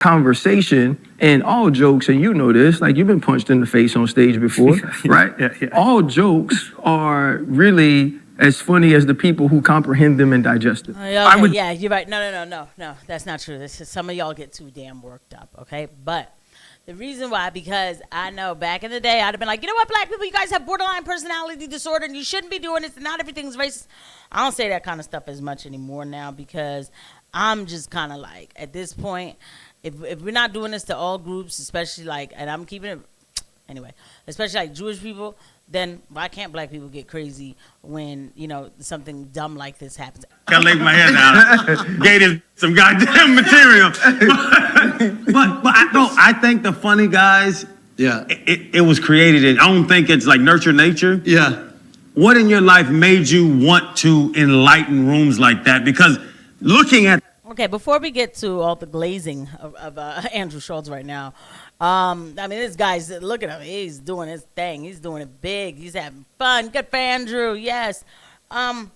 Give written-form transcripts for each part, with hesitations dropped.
conversation and all jokes, and you know this, like you've been punched in the face on stage before, right? Yeah. All jokes are really as funny as the people who comprehend them and digest it. Yeah, you're right. No, that's not true. This is, some of y'all get too damn worked up, okay? But the reason why, because I know back in the day, I'd have been like, you know what, black people, you guys have borderline personality disorder, and you shouldn't be doing this, and not everything's racist. I don't say that kind of stuff as much anymore now, because I'm just kind of like, at this point, if we're not doing this to all groups, especially like, and I'm keeping it, anyway, especially like Jewish people, then why can't black people get crazy when, you know, something dumb like this happens? I laid my head down. Gave it some goddamn material. but I think the funny guys, it was created. I don't think it's like nurture nature. Yeah. What in your life made you want to enlighten rooms like that? Because looking at... Okay, before we get to all the glazing of Andrew Schulz right now, I mean, this guy's, look at him. He's doing his thing. He's doing it big. He's having fun. Good for Andrew. Yes. That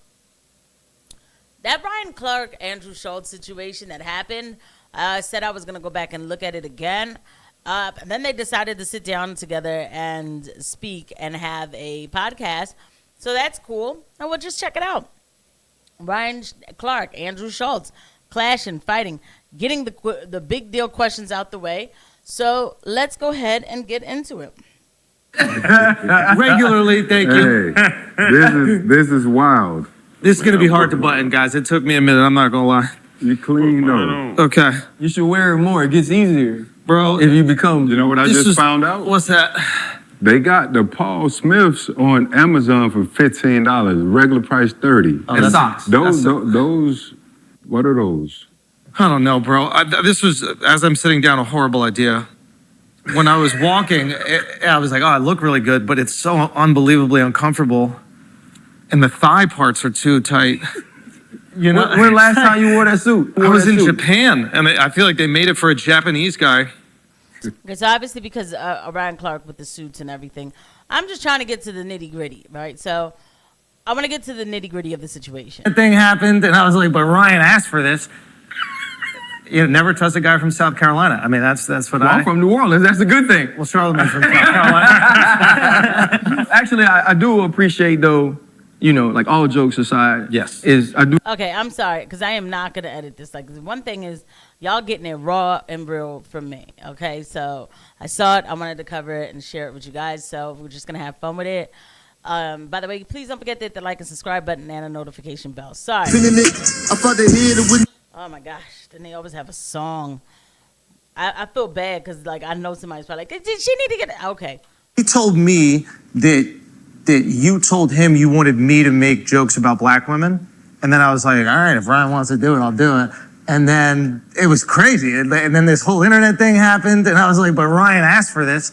Ryan Clark, Andrew Schulz situation that happened, I said I was going to go back and look at it again. And then they decided to sit down together and speak and have a podcast. So that's cool. And we'll just check it out. Ryan Clark, Andrew Schulz, clashing, fighting, getting the big deal questions out the way. So let's go ahead and get into it. Regularly, thank you. Hey, this is wild. This is going to be hard to button, guys. It took me a minute. I'm not going to lie. You clean though. Okay. You should wear it more. It gets easier, bro. if you become... You know what I just found out? What's that? They got the Paul Smiths on Amazon for $15. Regular price $30. Oh, that's socks. Those, what are those? I don't know, bro. This was, as I'm sitting down, a horrible idea. When I was walking, I was like, oh, I look really good, but it's so unbelievably uncomfortable. And the thigh parts are too tight. You know, when last time you wore that suit? I was in Japan, and I feel like they made it for a Japanese guy. It's obviously because Ryan Clark with the suits and everything. I'm just trying to get to the nitty gritty, right? So I want to get to the nitty gritty of the situation. That thing happened, and I was like, but Ryan asked for this. You know, never trust a guy from South Carolina. I mean, that's what I'm from New Orleans. That's a good thing. Well, Charlemagne's from South Carolina. Actually, I do appreciate, though, you know, like all jokes aside. Yes. I do. Okay, I'm sorry, because I am not going to edit this. Like, one thing is, y'all getting it raw and real from me, okay? So I saw it. I wanted to cover it and share it with you guys. So we're just going to have fun with it. By the way, please don't forget to hit the like and subscribe button and a notification bell. Sorry. Oh, my gosh. Then they always have a song. I feel bad because, like, I know somebody's probably like, did she need to get it? Okay. He told me that you told him you wanted me to make jokes about black women. And then I was like, all right, if Ryan wants to do it, I'll do it. And then it was crazy. And then this whole internet thing happened. And I was like, but Ryan asked for this.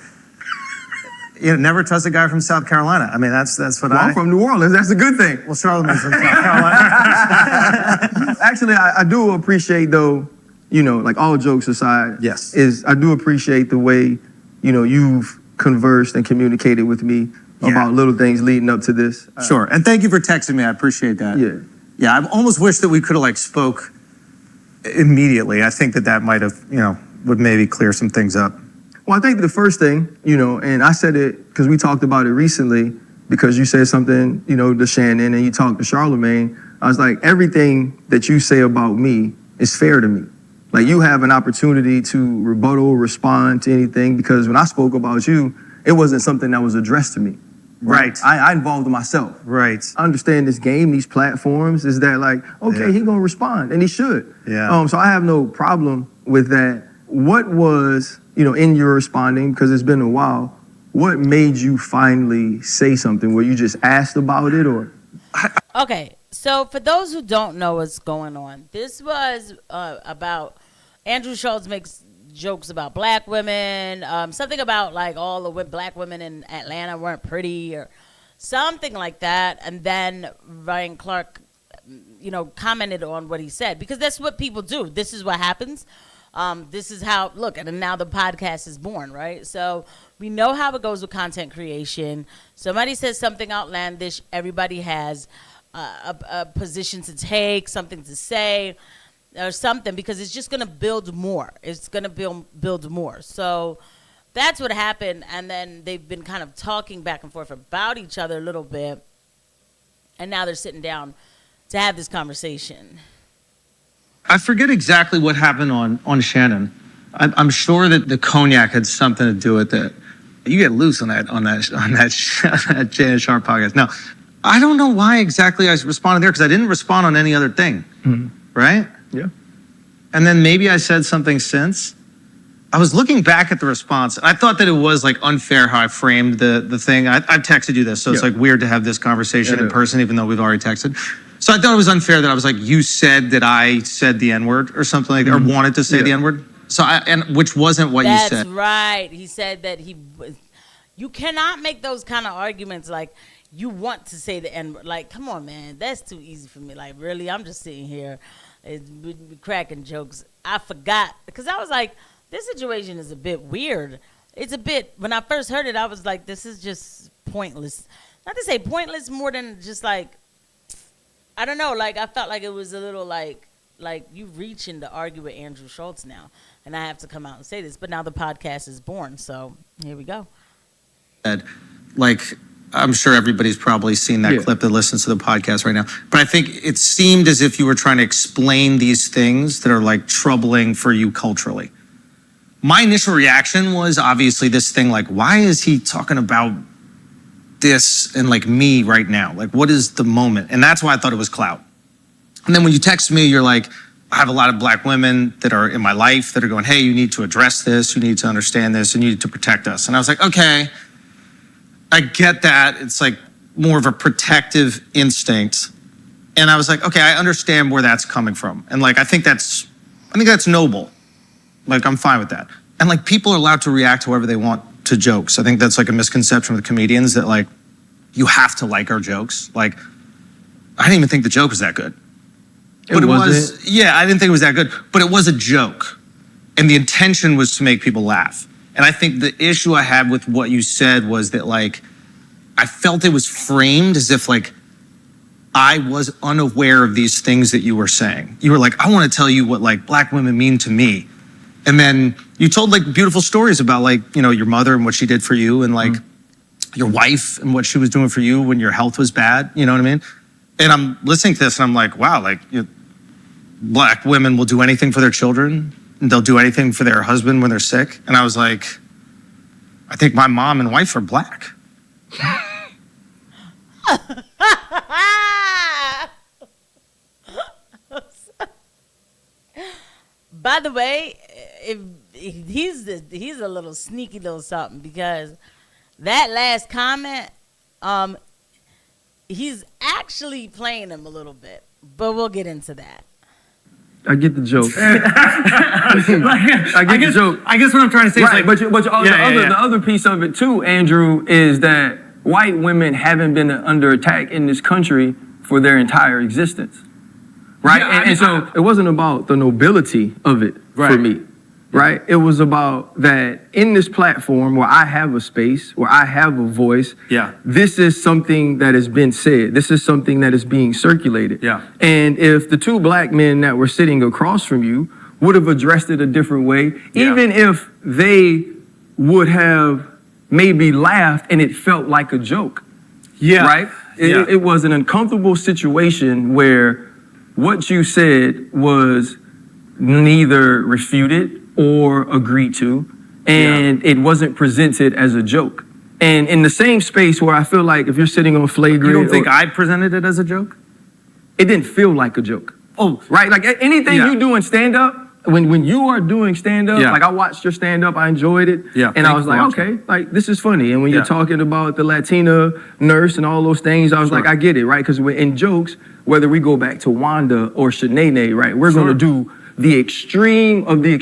You know, never trust a guy from South Carolina. I mean, that's what I'm from New Orleans. That's a good thing. Well, Charlemagne's from South Carolina. Actually, I do appreciate, though, you know, like all jokes aside. Yes. I do appreciate the way, you know, you've conversed and communicated with me about little things leading up to this. Sure. And thank you for texting me. I appreciate that. Yeah. Yeah, I almost wish that we could have, like, spoke immediately. I think that might have, you know, would maybe clear some things up. Well, I think the first thing, you know, and I said it because we talked about it recently because you said something, you know, to Shannon and you talked to Charlemagne. I was like, everything that you say about me is fair to me. Like, you have an opportunity to rebuttal, respond to anything, because when I spoke about you, it wasn't something that was addressed to me. Right. I involved myself. Right. I understand this game, these platforms, is that like, okay, he's going to respond, and he should. Yeah. So I have no problem with that. What was, you know, in your responding, because it's been a while, what made you finally say something? Were you just asked about it, or? Okay, so for those who don't know what's going on, this was about Andrew Schulz makes jokes about black women, something about like all the black women in Atlanta weren't pretty or something like that. And then Ryan Clark, you know, commented on what he said, because that's what people do. This is what happens. This is how, look, and now the podcast is born, right? So we know how it goes with content creation. Somebody says something outlandish, everybody has a position to take, something to say. or something, because it's just gonna build more. It's gonna build more. So that's what happened, and then they've been kind of talking back and forth about each other a little bit, and now they're sitting down to have this conversation. I forget exactly what happened on Shannon. I'm sure that the cognac had something to do with it. You get loose on that Shannon Sharp podcast. No, I don't know why exactly I responded there, because I didn't respond on any other thing, right? Yeah. And then maybe I said something since. I was looking back at the response, and I thought that it was like unfair how I framed the thing. I texted you this, so it's like weird to have this conversation in person, even though we've already texted. So I thought it was unfair that I was like, you said that I said the N-word or something like that, or wanted to say the N-word. So which wasn't what you said. That's right. He said that you cannot make those kind of arguments like you want to say the N-word. Like, come on, man, that's too easy for me. Like, really, I'm just sitting here cracking jokes. I forgot, because I was like, this situation is a bit weird. It's a bit, when I first heard it, I was like, this is just pointless. Not to say pointless, more than just like, I don't know, like I felt like it was a little like you reaching to argue with Andrew Schulz now. And I have to come out and say this, but now the podcast is born, so here we go. Like, I'm sure everybody's probably seen that clip that listens to the podcast right now. But I think it seemed as if you were trying to explain these things that are like troubling for you culturally. My initial reaction was obviously this thing like, why is he talking about this and like me right now? Like, what is the moment? And that's why I thought it was clout. And then when you text me, you're like, I have a lot of black women that are in my life that are going, hey, you need to address this. You need to understand this. You need to protect us. And I was like, okay, I get that. It's like more of a protective instinct. And I was like, okay, I understand where that's coming from. And like, I think that's noble. Like, I'm fine with that. And like, people are allowed to react however they want to jokes. I think that's like a misconception with comedians, that like, you have to like our jokes. Like, I didn't even think the joke was that good. But it was, I didn't think it was that good, but it was a joke. And the intention was to make people laugh. And I think the issue I had with what you said was that like, I felt it was framed as if like, I was unaware of these things that you were saying. You were like, I want to tell you what like black women mean to me. And then you told like beautiful stories about like, you know, your mother and what she did for you, and like your wife and what she was doing for you when your health was bad. You know what I mean? And I'm listening to this and I'm like, wow, like black women will do anything for their children, and they'll do anything for their husband when they're sick. And I was like, I think my mom and wife are black. By the way, he's a little sneaky little something, because that last comment, he's actually playing him a little bit, but we'll get into that. I get the joke. I get the joke. I guess what I'm trying to say is like, the other piece of it too, Andrew, is that white women haven't been under attack in this country for their entire existence, right? Yeah, so it wasn't about the nobility of it for me, right? It was about that in this platform where I have a space, where I have a voice, this is something that has been said. This is something that is being circulated. Yeah. And if the two black men that were sitting across from you would have addressed it a different way, even if they would have maybe laughed and it felt like a joke, right? It was an uncomfortable situation where what you said was neither refuted or agreed to, and it wasn't presented as a joke. And in the same space where I feel like if you're sitting on flagrant... You don't think I presented it as a joke? It didn't feel like a joke. Oh, right? Like anything you do in stand-up, when you are doing stand-up, like I watched your stand-up, I enjoyed it, and I was like, okay, like this is funny. And when you're talking about the Latina nurse and all those things, I was like, I get it, right? Because in jokes, whether we go back to Wanda or Shanae, right, we're going to do the extreme of the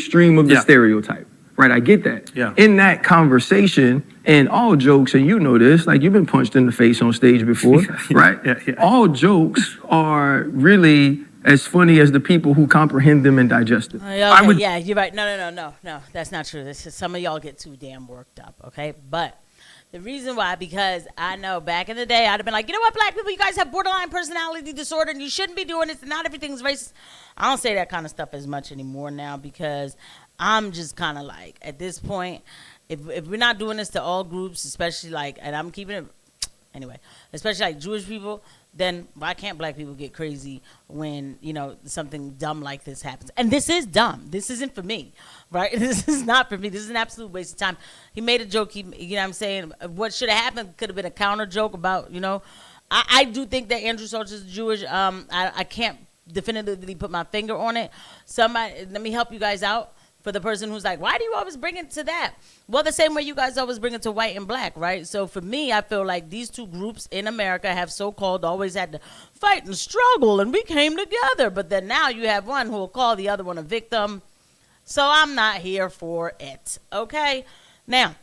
stereotype, right? I get that. In that conversation, and all jokes, and you know this, like you've been punched in the face on stage before, right? All jokes are really as funny as the people who comprehend them and digest it. You're right. No, that's not true. Some of y'all get too damn worked up, okay? But The reason why, because I know back in the day, I'd have been like, you know what, black people, you guys have borderline personality disorder, and you shouldn't be doing this, and not everything's racist. I don't say that kind of stuff as much anymore now, because I'm just kind of like, at this point, if we're not doing this to all groups, especially like, and I'm keeping it, anyway, especially like Jewish people, then why can't black people get crazy when, you know, something dumb like this happens? And this is dumb. This isn't for me, right? This is not for me. This is an absolute waste of time. He made a joke. You know what I'm saying? What should have happened could have been a counter joke about, you know. I do think that Andrew Schulz is Jewish. I can't definitively put my finger on it. Somebody, let me help you guys out. For the person who's like, why do you always bring it to that? Well, the same way you guys always bring it to white and black, right? So for me, I feel like these two groups in America have so-called always had to fight and struggle, and we came together. But then now you have one who will call the other one a victim. So I'm not here for it, okay? Now.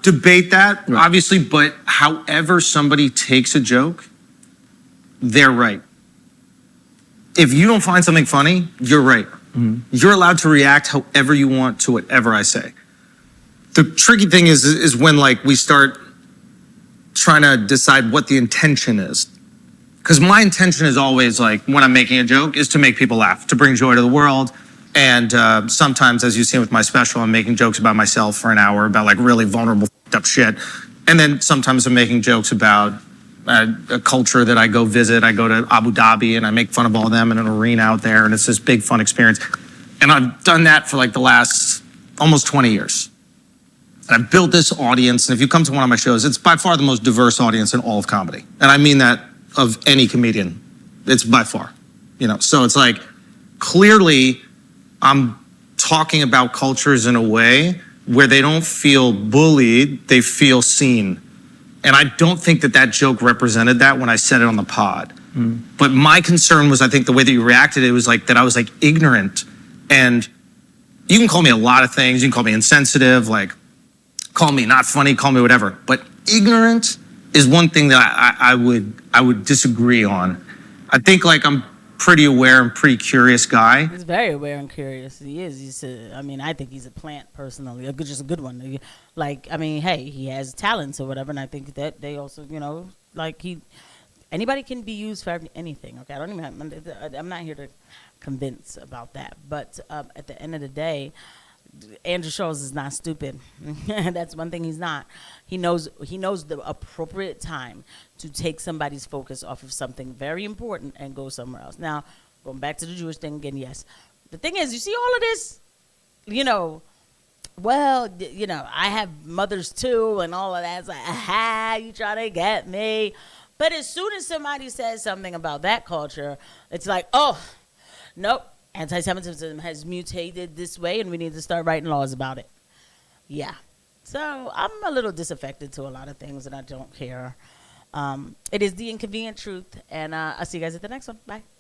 Debate that, obviously, but however somebody takes a joke, they're right. If you don't find something funny, you're right. You're allowed to react however you want to whatever I say. The tricky thing is when like we start trying to decide what the intention is. Because my intention is always like when I'm making a joke is to make people laugh, to bring joy to the world. And sometimes, as you've seen with my special, I'm making jokes about myself for an hour about like really vulnerable fucked up shit. And then sometimes I'm making jokes about a culture that I go visit. I go to Abu Dhabi and I make fun of all of them in an arena out there, and it's this big fun experience. And I've done that for like the last almost 20 years. And I've built this audience, and if you come to one of my shows, it's by far the most diverse audience in all of comedy. And I mean that of any comedian. It's by far, you know. So it's like, clearly I'm talking about cultures in a way where they don't feel bullied, they feel seen. And I don't think that that joke represented that when I said it on the pod. But my concern was, I think the way that you reacted, it was like that I was like ignorant. And you can call me a lot of things. You can call me insensitive, like call me not funny, call me whatever. But ignorant is one thing that I would disagree on. I think like I'm pretty aware and pretty curious guy. He's very aware and curious. He is. I mean, I think he's a plant personally. Just a good one. Like, I mean, hey, he has talents or whatever, and I think that they also, you know, like anybody can be used for anything. Okay, I'm not here to convince about that. But at the end of the day, Andrew Schulz is not stupid. That's one thing he's not. He knows the appropriate time to take somebody's focus off of something very important and go somewhere else. Now, going back to the Jewish thing again, yes. The thing is, you see all of this, you know, well, you know, I have mothers too and all of that. It's like, aha, you trying to get me. But as soon as somebody says something about that culture, it's like, oh, nope. Anti-Semitism has mutated this way, and we need to start writing laws about it. Yeah. So I'm a little disaffected to a lot of things, and I don't care. It is the inconvenient truth, and I'll see you guys at the next one. Bye.